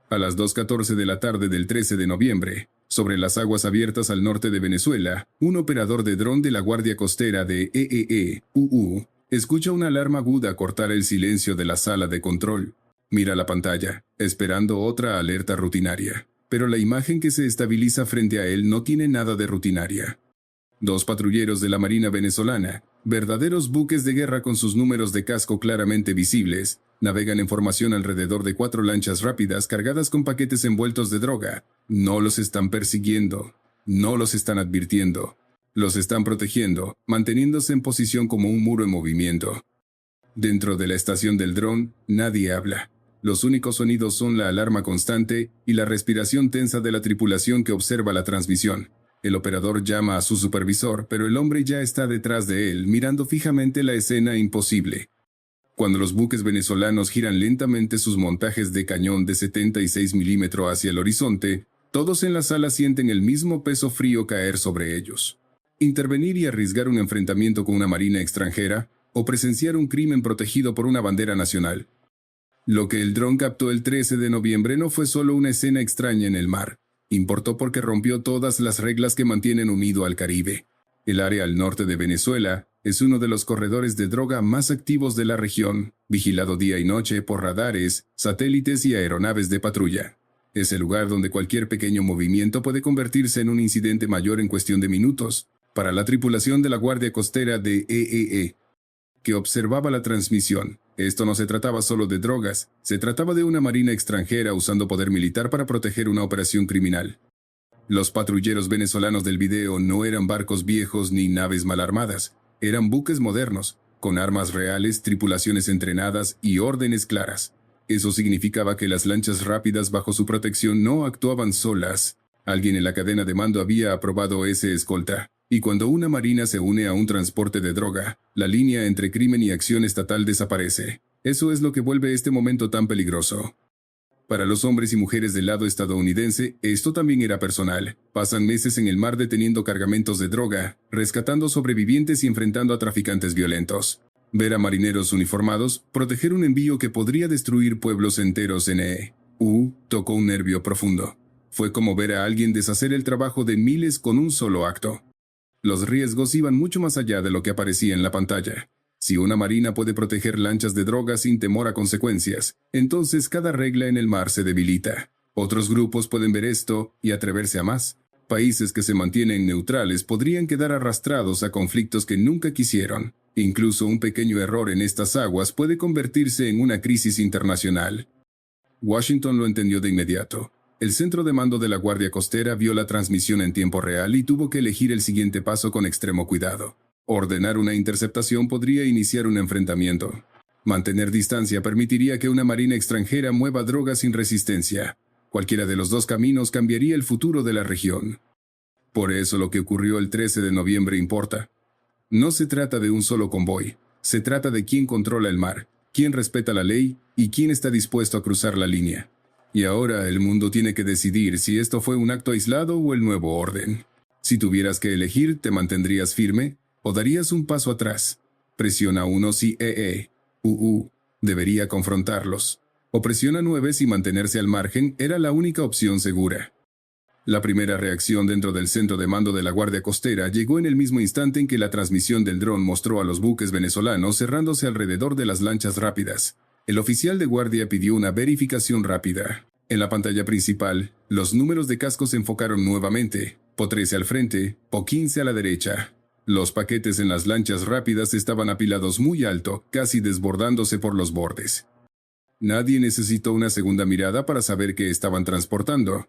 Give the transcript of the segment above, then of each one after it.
A las 2:14 de la tarde del 13 de noviembre, sobre las aguas abiertas al norte de Venezuela, un operador de dron de la Guardia Costera de EEE-UU escucha una alarma aguda cortar el silencio de la sala de control. Mira la pantalla, esperando otra alerta rutinaria. Pero la imagen que se estabiliza frente a él no tiene nada de rutinaria. Dos patrulleros de la Marina venezolana, verdaderos buques de guerra con sus números de casco claramente visibles, navegan en formación alrededor de 4 lanchas rápidas cargadas con paquetes envueltos de droga. No los están persiguiendo, no los están advirtiendo. Los están protegiendo, manteniéndose en posición como un muro en movimiento. Dentro de la estación del dron, nadie habla. Los únicos sonidos son la alarma constante y la respiración tensa de la tripulación que observa la transmisión. El operador llama a su supervisor, pero el hombre ya está detrás de él, mirando fijamente la escena imposible. Cuando los buques venezolanos giran lentamente sus montajes de cañón de 76 milímetros hacia el horizonte, todos en la sala sienten el mismo peso frío caer sobre ellos. Intervenir y arriesgar un enfrentamiento con una marina extranjera, o presenciar un crimen protegido por una bandera nacional. Lo que el dron captó el 13 de noviembre no fue solo una escena extraña en el mar. Importó porque rompió todas las reglas que mantienen unido al Caribe. El área al norte de Venezuela es uno de los corredores de droga más activos de la región, vigilado día y noche por radares, satélites y aeronaves de patrulla. Es el lugar donde cualquier pequeño movimiento puede convertirse en un incidente mayor en cuestión de minutos. Para la tripulación de la Guardia Costera de EEE, que observaba la transmisión, esto no se trataba solo de drogas, se trataba de una marina extranjera usando poder militar para proteger una operación criminal. Los patrulleros venezolanos del video no eran barcos viejos ni naves mal armadas, eran buques modernos, con armas reales, tripulaciones entrenadas y órdenes claras. Eso significaba que las lanchas rápidas bajo su protección no actuaban solas. Alguien en la cadena de mando había aprobado ese escolta. Y cuando una marina se une a un transporte de droga, la línea entre crimen y acción estatal desaparece. Eso es lo que vuelve este momento tan peligroso. Para los hombres y mujeres del lado estadounidense, esto también era personal. Pasan meses en el mar deteniendo cargamentos de droga, rescatando sobrevivientes y enfrentando a traficantes violentos. Ver a marineros uniformados, proteger un envío que podría destruir pueblos enteros en EU, tocó un nervio profundo. Fue como ver a alguien deshacer el trabajo de miles con un solo acto. Los riesgos iban mucho más allá de lo que aparecía en la pantalla. Si una marina puede proteger lanchas de droga sin temor a consecuencias, entonces cada regla en el mar se debilita. Otros grupos pueden ver esto y atreverse a más. Países que se mantienen neutrales podrían quedar arrastrados a conflictos que nunca quisieron. Incluso un pequeño error en estas aguas puede convertirse en una crisis internacional. Washington lo entendió de inmediato. El centro de mando de la Guardia Costera vio la transmisión en tiempo real y tuvo que elegir el siguiente paso con extremo cuidado. Ordenar una interceptación podría iniciar un enfrentamiento. Mantener distancia permitiría que una marina extranjera mueva drogas sin resistencia. Cualquiera de los dos caminos cambiaría el futuro de la región. Por eso lo que ocurrió el 13 de noviembre importa. No se trata de un solo convoy. Se trata de quién controla el mar, quién respeta la ley y quién está dispuesto a cruzar la línea. Y ahora el mundo tiene que decidir si esto fue un acto aislado o el nuevo orden. Si tuvieras que elegir, ¿te mantendrías firme o darías un paso atrás? Presiona 1 si EEUU debería confrontarlos. O presiona 9 si mantenerse al margen era la única opción segura. La primera reacción dentro del centro de mando de la Guardia Costera llegó en el mismo instante en que la transmisión del dron mostró a los buques venezolanos cerrándose alrededor de las lanchas rápidas. El oficial de guardia pidió una verificación rápida. En la pantalla principal, los números de casco se enfocaron nuevamente. PO 13 al frente, PO 15 a la derecha. Los paquetes en las lanchas rápidas estaban apilados muy alto, casi desbordándose por los bordes. Nadie necesitó una segunda mirada para saber qué estaban transportando.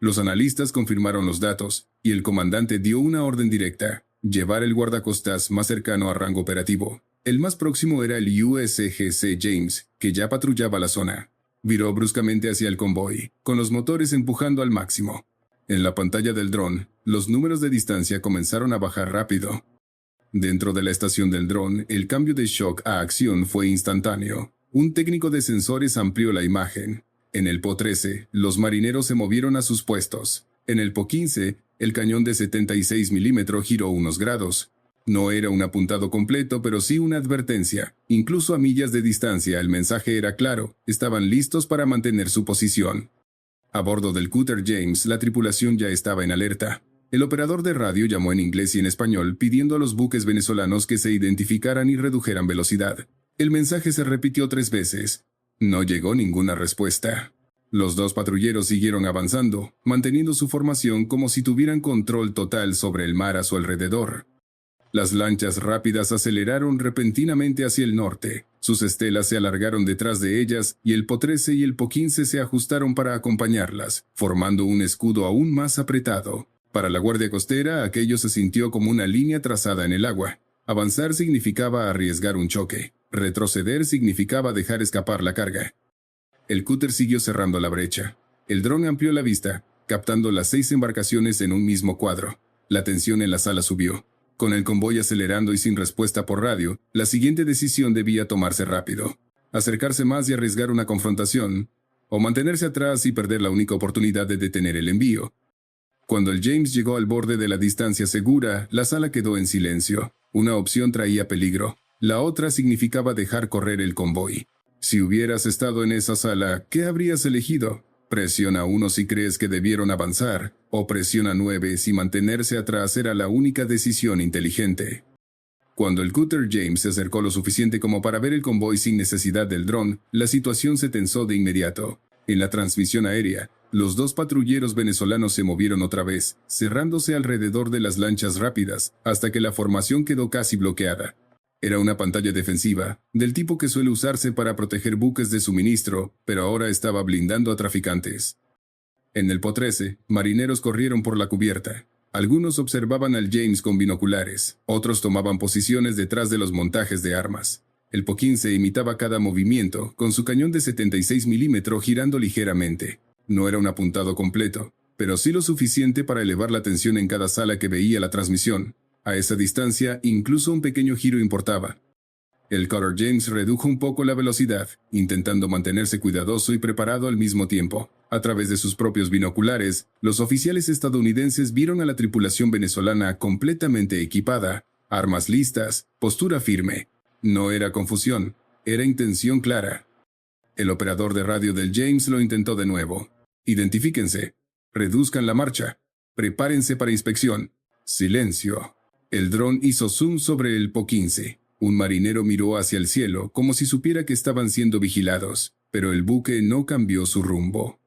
Los analistas confirmaron los datos, y el comandante dio una orden directa: llevar el guardacostas más cercano a rango operativo. El más próximo era el USGC James, que ya patrullaba la zona. Viró bruscamente hacia el convoy, con los motores empujando al máximo. En la pantalla del dron, los números de distancia comenzaron a bajar rápido. Dentro de la estación del dron, el cambio de shock a acción fue instantáneo. Un técnico de sensores amplió la imagen. En el PO 13, los marineros se movieron a sus puestos. En el PO 15, el cañón de 76 milímetros giró unos grados. No era un apuntado completo, pero sí una advertencia. Incluso a millas de distancia, el mensaje era claro: estaban listos para mantener su posición. A bordo del cúter James, la tripulación ya estaba en alerta. El operador de radio llamó en inglés y en español pidiendo a los buques venezolanos que se identificaran y redujeran velocidad. El mensaje se repitió 3 veces. No llegó ninguna respuesta. Los 2 patrulleros siguieron avanzando, manteniendo su formación como si tuvieran control total sobre el mar a su alrededor. Las lanchas rápidas aceleraron repentinamente hacia el norte. Sus estelas se alargaron detrás de ellas y el Po 13 y el Po 15 se ajustaron para acompañarlas, formando un escudo aún más apretado. Para la guardia costera, aquello se sintió como una línea trazada en el agua. Avanzar significaba arriesgar un choque. Retroceder significaba dejar escapar la carga. El cúter siguió cerrando la brecha. El dron amplió la vista, captando las 6 embarcaciones en un mismo cuadro. La tensión en la sala subió. Con el convoy acelerando y sin respuesta por radio, la siguiente decisión debía tomarse rápido. Acercarse más y arriesgar una confrontación, o mantenerse atrás y perder la única oportunidad de detener el envío. Cuando el James llegó al borde de la distancia segura, la sala quedó en silencio. Una opción traía peligro. La otra significaba dejar correr el convoy. Si hubieras estado en esa sala, ¿qué habrías elegido? Presiona 1 si crees que debieron avanzar, o presiona 9 si mantenerse atrás era la única decisión inteligente. Cuando el cúter James se acercó lo suficiente como para ver el convoy sin necesidad del dron, la situación se tensó de inmediato. En la transmisión aérea, los 2 patrulleros venezolanos se movieron otra vez, cerrándose alrededor de las lanchas rápidas, hasta que la formación quedó casi bloqueada. Era una pantalla defensiva, del tipo que suele usarse para proteger buques de suministro, pero ahora estaba blindando a traficantes. En el Po 13, marineros corrieron por la cubierta. Algunos observaban al James con binoculares, otros tomaban posiciones detrás de los montajes de armas. El Po 15 imitaba cada movimiento, con su cañón de 76 milímetros girando ligeramente. No era un apuntado completo, pero sí lo suficiente para elevar la tensión en cada sala que veía la transmisión. A esa distancia, incluso un pequeño giro importaba. El cutter James redujo un poco la velocidad, intentando mantenerse cuidadoso y preparado al mismo tiempo. A través de sus propios binoculares, los oficiales estadounidenses vieron a la tripulación venezolana completamente equipada, armas listas, postura firme. No era confusión, era intención clara. El operador de radio del James lo intentó de nuevo. Identifíquense. Reduzcan la marcha. Prepárense para inspección. Silencio. El dron hizo zoom sobre el Po 15. Un marinero miró hacia el cielo como si supiera que estaban siendo vigilados, pero el buque no cambió su rumbo.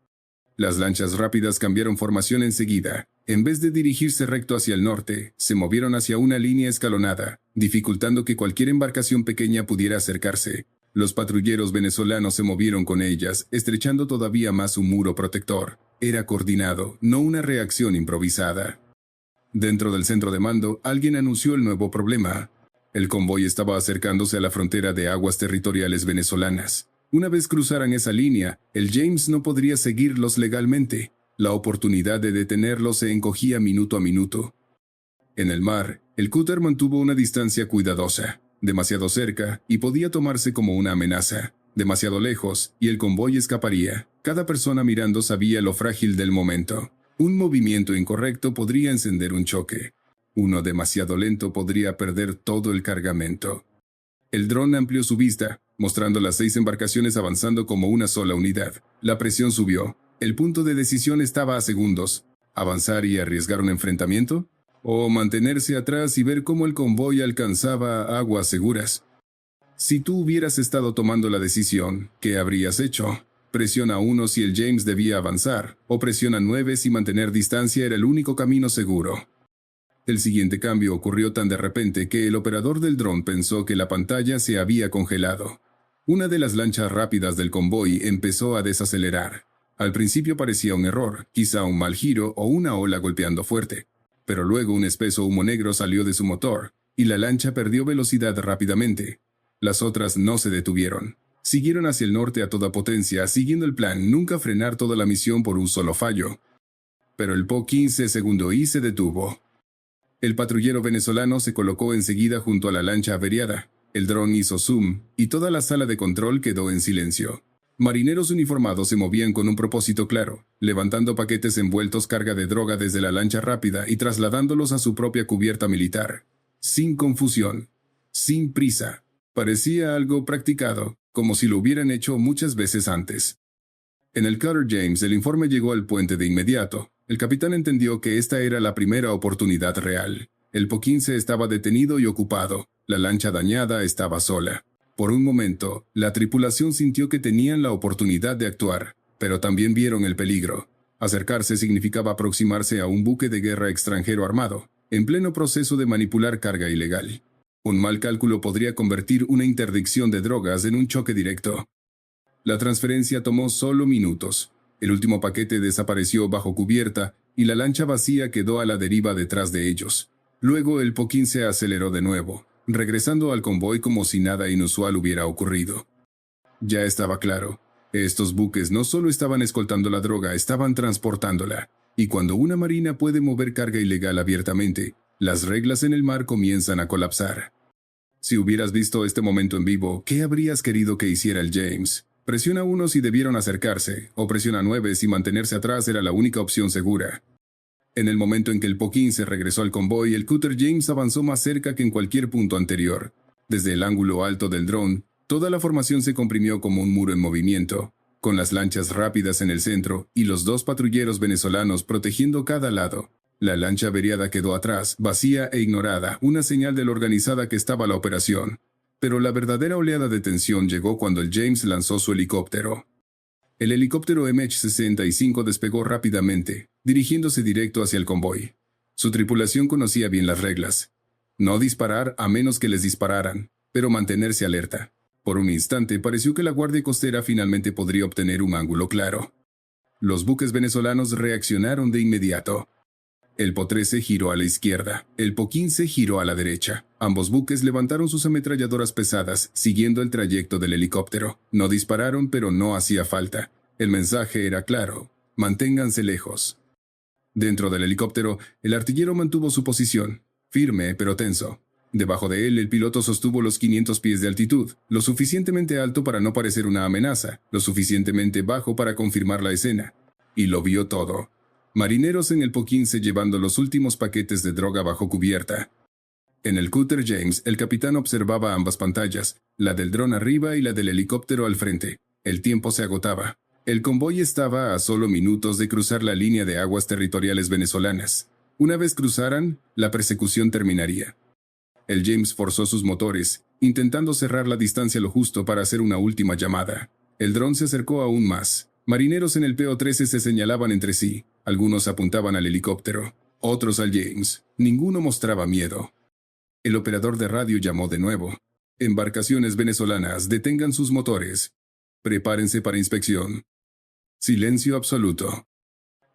Las lanchas rápidas cambiaron formación enseguida. En vez de dirigirse recto hacia el norte, se movieron hacia una línea escalonada, dificultando que cualquier embarcación pequeña pudiera acercarse. Los patrulleros venezolanos se movieron con ellas, estrechando todavía más su muro protector. Era coordinado, no una reacción improvisada. Dentro del centro de mando, alguien anunció el nuevo problema. El convoy estaba acercándose a la frontera de aguas territoriales venezolanas. Una vez cruzaran esa línea, el James no podría seguirlos legalmente. La oportunidad de detenerlos se encogía minuto a minuto. En el mar, el cúter mantuvo una distancia cuidadosa, demasiado cerca y podía tomarse como una amenaza. Demasiado lejos y el convoy escaparía. Cada persona mirando sabía lo frágil del momento. Un movimiento incorrecto podría encender un choque. Uno demasiado lento podría perder todo el cargamento. El dron amplió su vista, mostrando las 6 embarcaciones avanzando como una sola unidad. La presión subió. El punto de decisión estaba a segundos. ¿Avanzar y arriesgar un enfrentamiento? ¿O mantenerse atrás y ver cómo el convoy alcanzaba aguas seguras? Si tú hubieras estado tomando la decisión, ¿qué habrías hecho? Presiona 1 si el James debía avanzar, o presiona 9 si mantener distancia era el único camino seguro. El siguiente cambio ocurrió tan de repente que el operador del dron pensó que la pantalla se había congelado. Una de las lanchas rápidas del convoy empezó a desacelerar. Al principio parecía un error, quizá un mal giro o una ola golpeando fuerte. Pero luego un espeso humo negro salió de su motor, y la lancha perdió velocidad rápidamente. Las otras no se detuvieron. Siguieron hacia el norte a toda potencia, siguiendo el plan nunca frenar toda la misión por un solo fallo. Pero el Po 15 segundo y se detuvo. El patrullero venezolano se colocó enseguida junto a la lancha averiada. El dron hizo zoom, y toda la sala de control quedó en silencio. Marineros uniformados se movían con un propósito claro, levantando paquetes envueltos carga de droga desde la lancha rápida y trasladándolos a su propia cubierta militar. Sin confusión. Sin prisa. Parecía algo practicado, como si lo hubieran hecho muchas veces antes. En el Cutter James, el informe llegó al puente de inmediato. El capitán entendió que esta era la primera oportunidad real. El Po-15 estaba detenido y ocupado. La lancha dañada estaba sola. Por un momento, la tripulación sintió que tenían la oportunidad de actuar, pero también vieron el peligro. Acercarse significaba aproximarse a un buque de guerra extranjero armado, en pleno proceso de manipular carga ilegal. Un mal cálculo podría convertir una interdicción de drogas en un choque directo. La transferencia tomó solo minutos. El último paquete desapareció bajo cubierta y la lancha vacía quedó a la deriva detrás de ellos. Luego el Po-15 aceleró de nuevo, regresando al convoy como si nada inusual hubiera ocurrido. Ya estaba claro. Estos buques no solo estaban escoltando la droga, estaban transportándola. Y cuando una marina puede mover carga ilegal abiertamente, las reglas en el mar comienzan a colapsar. Si hubieras visto este momento en vivo, ¿qué habrías querido que hiciera el James? Presiona 1 si debieron acercarse, o presiona 9 si mantenerse atrás era la única opción segura. En el momento en que el Po-15 regresó al convoy, el Cutter James avanzó más cerca que en cualquier punto anterior. Desde el ángulo alto del dron, toda la formación se comprimió como un muro en movimiento, con las lanchas rápidas en el centro y los 2 patrulleros venezolanos protegiendo cada lado. La lancha averiada quedó atrás, vacía e ignorada, una señal de lo organizada que estaba la operación. Pero la verdadera oleada de tensión llegó cuando el James lanzó su helicóptero. El helicóptero MH-65 despegó rápidamente, dirigiéndose directo hacia el convoy. Su tripulación conocía bien las reglas. No disparar a menos que les dispararan, pero mantenerse alerta. Por un instante pareció que la Guardia Costera finalmente podría obtener un ángulo claro. Los buques venezolanos reaccionaron de inmediato. El Po-13 giró a la izquierda, el Po-15 giró a la derecha. Ambos buques levantaron sus ametralladoras pesadas, siguiendo el trayecto del helicóptero. No dispararon, pero no hacía falta. El mensaje era claro: manténganse lejos. Dentro del helicóptero, el artillero mantuvo su posición, firme pero tenso. Debajo de él, el piloto sostuvo los 500 pies de altitud, lo suficientemente alto para no parecer una amenaza, lo suficientemente bajo para confirmar la escena. Y lo vio todo. Marineros en el Po-15 llevando los últimos paquetes de droga bajo cubierta. En el Cutter James, el capitán observaba ambas pantallas, la del dron arriba y la del helicóptero al frente. El tiempo se agotaba. El convoy estaba a solo minutos de cruzar la línea de aguas territoriales venezolanas. Una vez cruzaran, la persecución terminaría. El James forzó sus motores, intentando cerrar la distancia lo justo para hacer una última llamada. El dron se acercó aún más. Marineros en el PO-13 se señalaban entre sí. Algunos apuntaban al helicóptero, otros al James. Ninguno mostraba miedo. El operador de radio llamó de nuevo. Embarcaciones venezolanas, detengan sus motores. Prepárense para inspección. Silencio absoluto.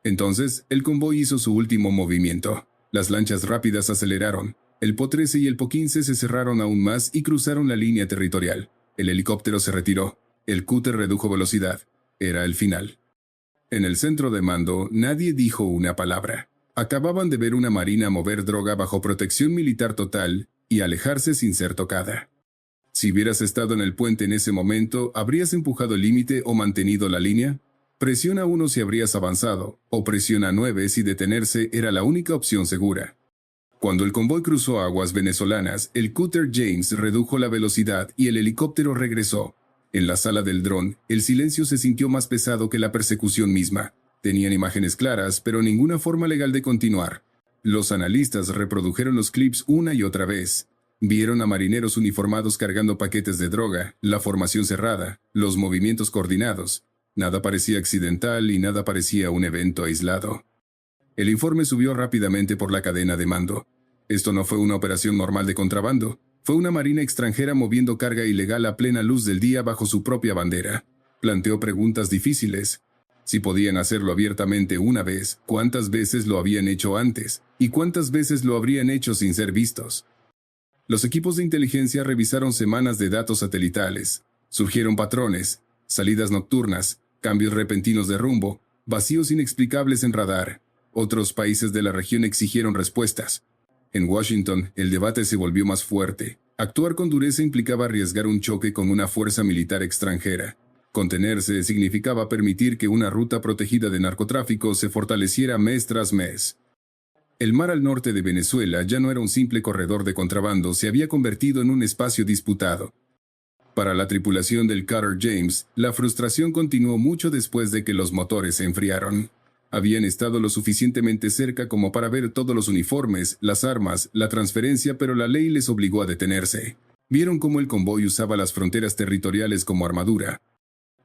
Entonces, el convoy hizo su último movimiento. Las lanchas rápidas aceleraron. El Po-13 y el Po-15 se cerraron aún más y cruzaron la línea territorial. El helicóptero se retiró. El cúter redujo velocidad. Era el final. En el centro de mando, nadie dijo una palabra. Acababan de ver una marina mover droga bajo protección militar total y alejarse sin ser tocada. Si hubieras estado en el puente en ese momento, ¿habrías empujado el límite o mantenido la línea? Presiona 1 si habrías avanzado, o presiona 9 si detenerse era la única opción segura. Cuando el convoy cruzó aguas venezolanas, el Cutter James redujo la velocidad y el helicóptero regresó. En la sala del dron, el silencio se sintió más pesado que la persecución misma. Tenían imágenes claras, pero ninguna forma legal de continuar. Los analistas reprodujeron los clips una y otra vez. Vieron a marineros uniformados cargando paquetes de droga, la formación cerrada, los movimientos coordinados. Nada parecía accidental y nada parecía un evento aislado. El informe subió rápidamente por la cadena de mando. Esto no fue una operación normal de contrabando. Fue una marina extranjera moviendo carga ilegal a plena luz del día bajo su propia bandera. Planteó preguntas difíciles. Si podían hacerlo abiertamente una vez, ¿cuántas veces lo habían hecho antes? ¿Y cuántas veces lo habrían hecho sin ser vistos? Los equipos de inteligencia revisaron semanas de datos satelitales. Surgieron patrones, salidas nocturnas, cambios repentinos de rumbo, vacíos inexplicables en radar. Otros países de la región exigieron respuestas. En Washington, el debate se volvió más fuerte. Actuar con dureza implicaba arriesgar un choque con una fuerza militar extranjera. Contenerse significaba permitir que una ruta protegida de narcotráfico se fortaleciera mes tras mes. El mar al norte de Venezuela ya no era un simple corredor de contrabando, se había convertido en un espacio disputado. Para la tripulación del Cutter James, la frustración continuó mucho después de que los motores se enfriaron. Habían estado lo suficientemente cerca como para ver todos los uniformes, las armas, la transferencia, pero la ley les obligó a detenerse. Vieron cómo el convoy usaba las fronteras territoriales como armadura.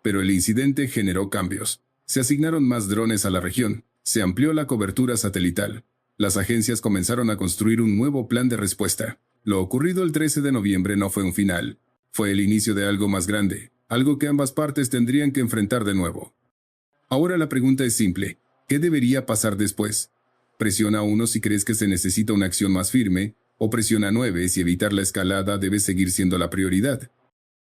Pero el incidente generó cambios. Se asignaron más drones a la región, se amplió la cobertura satelital. Las agencias comenzaron a construir un nuevo plan de respuesta. Lo ocurrido el 13 de noviembre no fue un final. Fue el inicio de algo más grande, algo que ambas partes tendrían que enfrentar de nuevo. Ahora la pregunta es simple. ¿Qué debería pasar después? Presiona a 1 si crees que se necesita una acción más firme, o presiona a 9 si evitar la escalada debe seguir siendo la prioridad.